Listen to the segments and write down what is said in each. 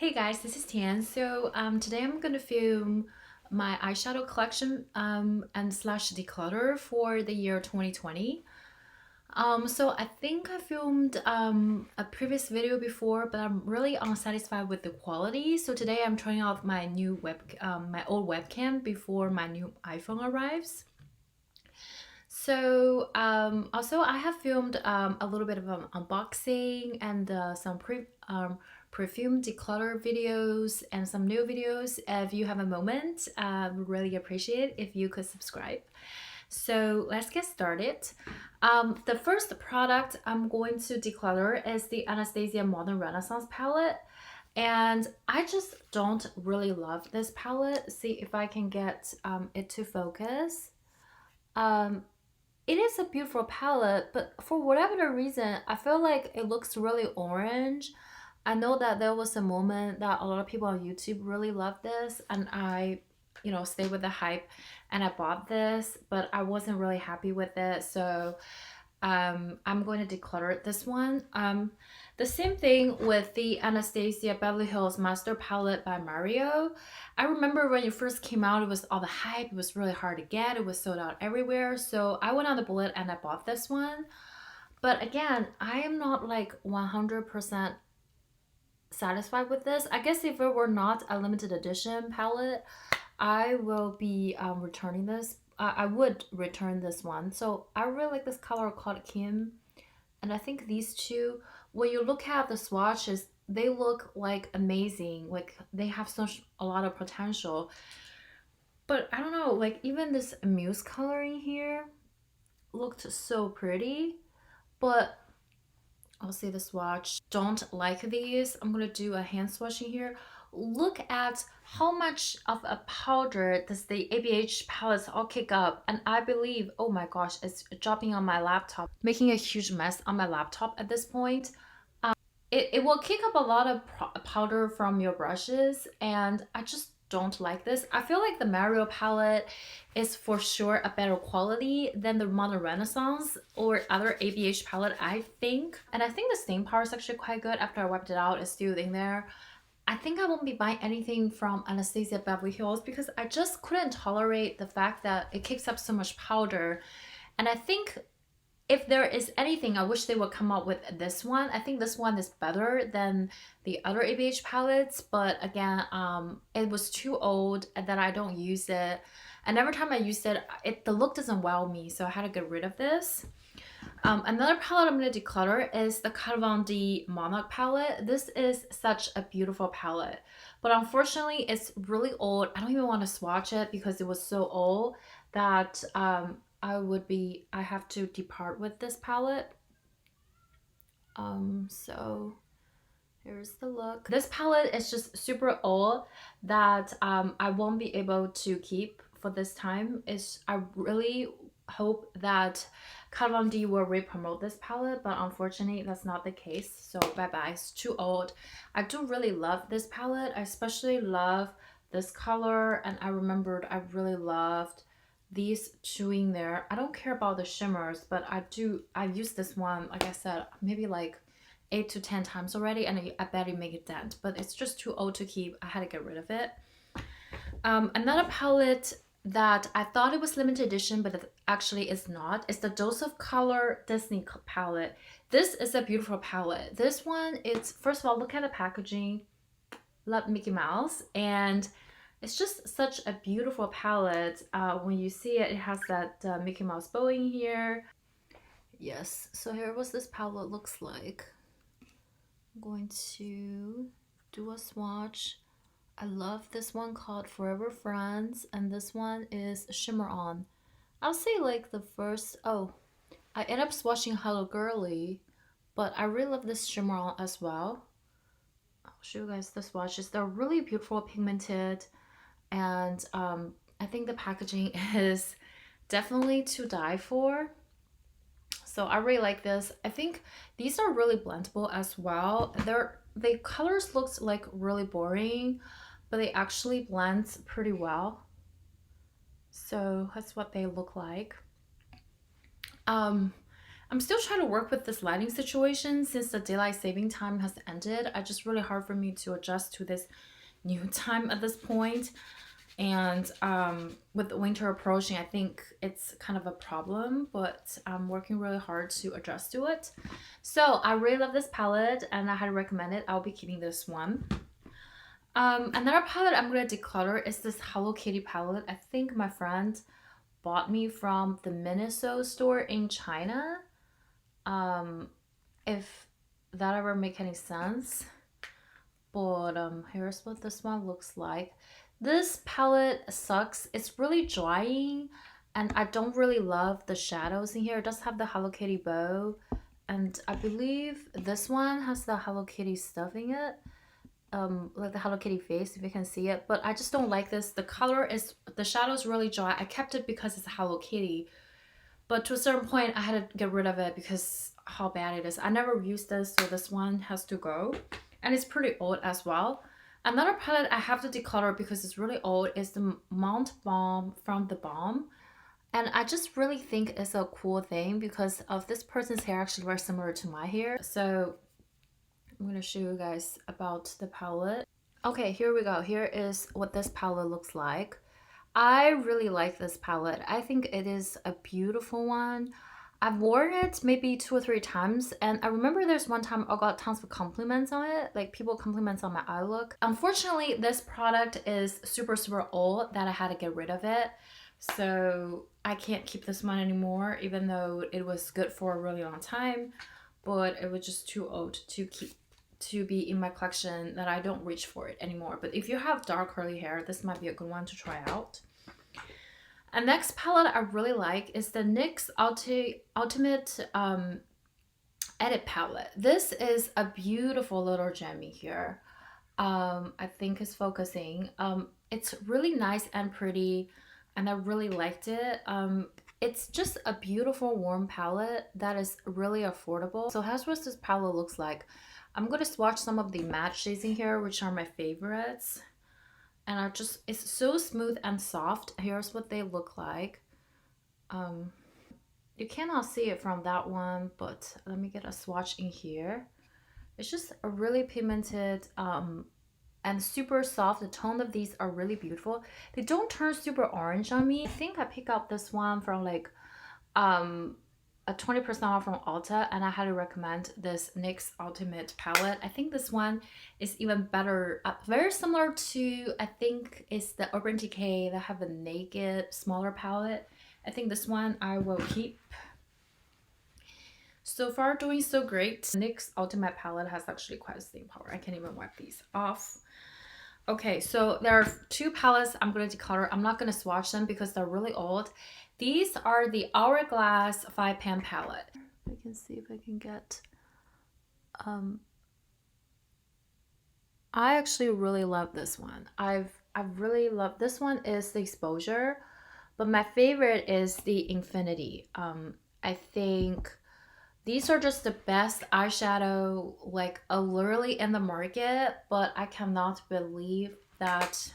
Hey guys, this is Tian. Today I'm gonna film my eyeshadow collection and slash declutter for the year 2020. I think I filmed a previous video before, but I'm really unsatisfied with the quality. So today I'm trying out my new my old webcam before my new iPhone arrives. Also I have filmed a little bit of an unboxing and some perfume declutter videos and some new videos. If you have a moment, really appreciate if you could subscribe. So let's get started. The first product I'm going to declutter is the Anastasia Modern Renaissance palette. And I just don't really love this palette. See if I can get it to focus. Um, it is a beautiful palette, but for whatever reason, I feel like it looks really orange. I know that there was a moment that a lot of people on YouTube really loved this, and I stayed with the hype and I bought this, but I wasn't really happy with it. I'm going to declutter this one. The same thing with the Anastasia Beverly Hills Master Palette by Mario. I remember when it first came out, it was all the hype. It was really hard to get. It was sold out everywhere. So I went on the bullet and I bought this one. But again, I am not like 100% satisfied with this. I guess if it were not a limited edition palette, I will be returning this. I would return this one. So I really like this color called Kim. And I think these two, when you look at the swatches, they look like amazing. Like they have such a lot of potential. But I don't know, like even this mousse coloring here looked so pretty. But I'll say the swatch. Don't like these. I'm gonna do a hand swatching here. Look at how much of a powder does the ABH palettes all kick up, and I believe, oh my gosh, it's dropping on my laptop, making a huge mess on my laptop at this point. It will kick up a lot of powder from your brushes, and I just don't like this. I feel like the Mario palette is for sure a better quality than the Modern Renaissance or other ABH palette, I think. And I think the stain power is actually quite good. After I wiped it out, it's still in there. I think I won't be buying anything from Anastasia Beverly Hills because I just couldn't tolerate the fact that it kicks up so much powder. And I think if there is anything, I wish they would come up with this one. I think this one is better than the other ABH palettes, but again, it was too old and then I don't use it. And every time I use it, the look doesn't wow me, so I had to get rid of this. Another palette I'm going to declutter is the Kat Von D Monarch palette. This is such a beautiful palette, but unfortunately it's really old. I don't even want to swatch it because it was so old that I have to depart with this palette. So here's the look. This palette is just super old that I won't be able to keep for this time. I really hope that Kat Von D will re-promote this palette, but unfortunately that's not the case. So bye-bye, it's too old. I do really love this palette. I especially love this color, and I remembered I really loved these two in there. I don't care about the shimmers, but I use this one, like I said, maybe like 8 to 10 times already, and I barely make a dent, but it's just too old to keep. I had to get rid of it. Another palette that I thought it was limited edition, but it actually is not, is the Dose of Color Disney palette. This is a beautiful palette. This one, it's, first of all, look at the packaging. Love Mickey Mouse, and it's just such a beautiful palette. When you see it, it has that Mickey Mouse bow in here. Yes, so here what this palette looks like. I'm going to do a swatch. I love this one called Forever Friends, and this one is Shimmer On. I'll say like the first, oh, I end up swatching Hello Girly, but I really love this Shimmer On as well. I'll show you guys the swatches. They're really beautiful, pigmented, and I think the packaging is definitely to die for. So I really like this. I think these are really blendable as well. The colors looks like really boring, but they actually blend pretty well. So that's what they look like. I'm still trying to work with this lighting situation since the daylight saving time has ended. It's just really hard for me to adjust to this new time at this point. And with the winter approaching, I think it's kind of a problem, but I'm working really hard to adjust to it. So I really love this palette and I highly recommend it. I'll be keeping this one. Another palette I'm gonna declutter is this Hello Kitty palette. I think my friend bought me from the Miniso store in China. If that ever make any sense. But here's what this one looks like. This palette sucks. It's really drying and I don't really love the shadows in here. It does have the Hello Kitty bow and I believe this one has the Hello Kitty stuff in it. Like the Hello Kitty face, if you can see it, but I just don't like this. The color is, the shadow is really dry. I kept it because it's Hello Kitty, but to a certain point I had to get rid of it because how bad it is. I never used this, so this one has to go, and it's pretty old as well. Another palette I have to declutter because it's really old is the Mount Balm from the Balm, and I just really think it's a cool thing because of this person's hair actually very similar to my hair. So I'm gonna show you guys about the palette. Okay, here we go. Here is what this palette looks like. I really like this palette. I think it is a beautiful one. I've worn it maybe 2 or 3 times, and I remember there's one time I got tons of compliments on it, like people compliments on my eye look. Unfortunately, this product is super old that I had to get rid of it. So I can't keep this one anymore, even though it was good for a really long time, but it was just too old to be in my collection that I don't reach for it anymore. But if you have dark curly hair, this might be a good one to try out. And next palette I really like is the NYX Ultimate Edit palette. This is a beautiful little gem here. I think it's focusing. It's really nice and pretty, and I really liked it. It's just a beautiful warm palette that is really affordable. So here's what this palette looks like. I'm gonna swatch some of the matte shades in here, which are my favorites. And it's so smooth and soft. Here's what they look like. You cannot see it from that one, but let me get a swatch in here. It's just a really pigmented and super soft. The tone of these are really beautiful. They don't turn super orange on me. I think I picked up this one from like a 20% off from Ulta, and I highly recommend this NYX Ultimate palette. I think this one is even better, very similar to, I think it's the Urban Decay that have a naked smaller palette. I think this one I will keep. So far doing so great. NYX Ultimate palette has actually quite a staying power. I can't even wipe these off. Okay, so there are 2 palettes I'm going to declutter. I'm not going to swatch them because they're really old. These are the Hourglass 5-pan palette. I can see if I can get... I actually really love this one. I've really loved this one. Is the Exposure, but my favorite is the Infinity. I think these are just the best eyeshadow, like literally in the market, but I cannot believe that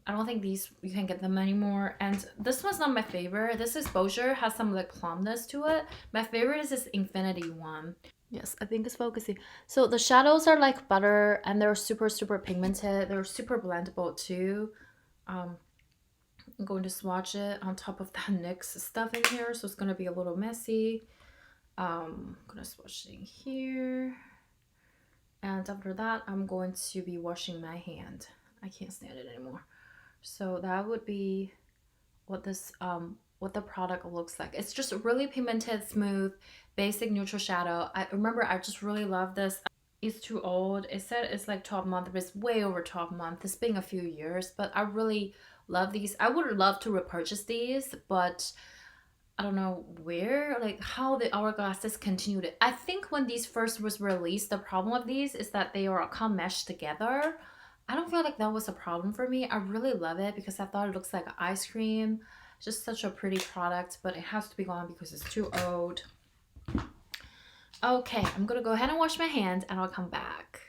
I don't think these you can get them anymore. And this one's not my favorite. This Exposure has some like plumpness to it. My favorite is this Infinity one. Yes, I think it's focusing. So the shadows are like butter and they're super pigmented. They're super blendable too. I'm going to swatch it on top of that NYX stuff in here, so it's gonna be a little messy. I'm gonna swatch it in here, and after that I'm going to be washing my hand. I can't stand it anymore. So that would be what this what the product looks like. It's just really pigmented, smooth, basic neutral shadow. I remember I just really love this. It's too old. It said it's like 12 months, but it's way over 12 months. It's been a few years, but I really love these. I would love to repurchase these, but I don't know where, like how the Hourglass discontinued it. I think when these first was released, the problem with these is that they are kind of meshed together. I don't feel like that was a problem for me. I really love it because I thought it looks like ice cream. Just such a pretty product, but it has to be gone because it's too old. Okay, I'm gonna go ahead and wash my hands and I'll come back.